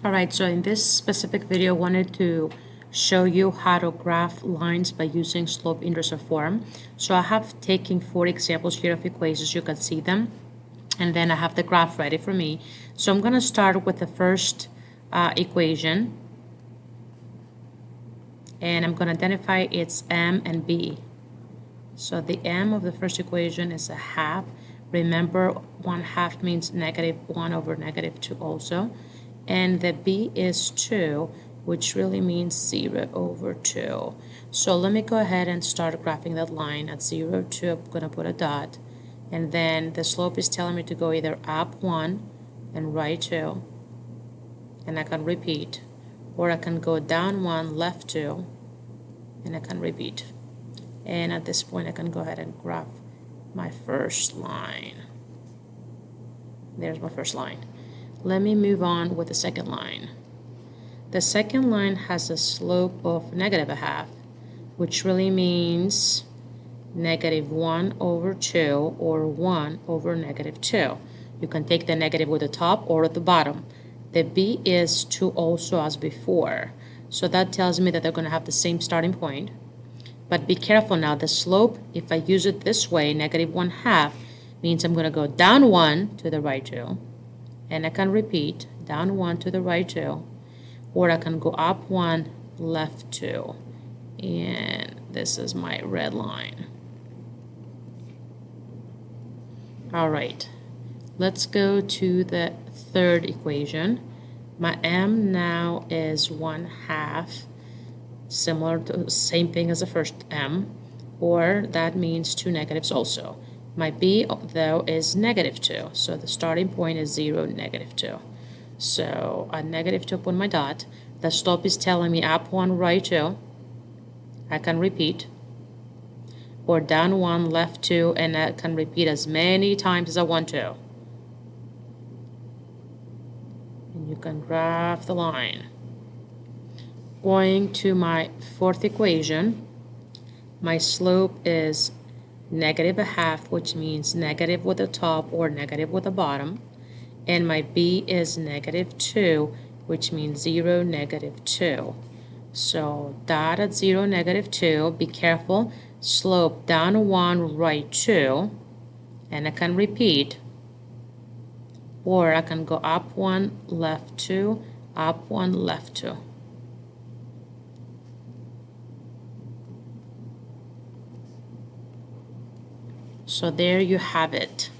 Alright, so in this specific video, I wanted to show you how to graph lines by using slope-intercept form. So I have taken 4 examples here of equations, you can see them, and then I have the graph ready for me. So I'm going to start with the first equation, and I'm going to identify its m and b. So the m of the first equation is a half. Remember, 1/2 means -1 over -2 also. And the b is 2, which really means 0 over 2. So let me go ahead and start graphing that line at 0, 2. I'm going to put a dot. And then the slope is telling me to go either up 1 and right 2. And I can repeat. Or I can go down 1, left 2. And I can repeat. And at this point, I can go ahead and graph my first line. There's my first line. Let me move on with the second line. The second line has a slope of -1/2, which really means -1 over 2 or 1 over -2. You can take the negative with the top or at the bottom. The b is 2 also as before. So that tells me that they're going to have the same starting point. But be careful now, the slope, if I use it this way, -1/2, means I'm going to go down 1 to the right 2. And I can repeat, down 1 to the right 2. Or I can go up 1, left 2. And this is my red line. All right, let's go to the third equation. My m now is 1/2. Similar to same thing as the first m, or that means 2 negatives also. My b, though, is -2, so the starting point is 0, -2. So at -2, put my dot. The slope is telling me up 1, right 2. I can repeat. Or down 1, left 2, and I can repeat as many times as I want to. And you can graph the line. Going to my fourth equation, my slope is -1/2, which means negative with the top or negative with the bottom. And my b is -2, which means 0, -2. So dot at 0, -2. Be careful. Slope down 1, right 2. And I can repeat. Or I can go up 1, left 2, up 1, left 2. So there you have it.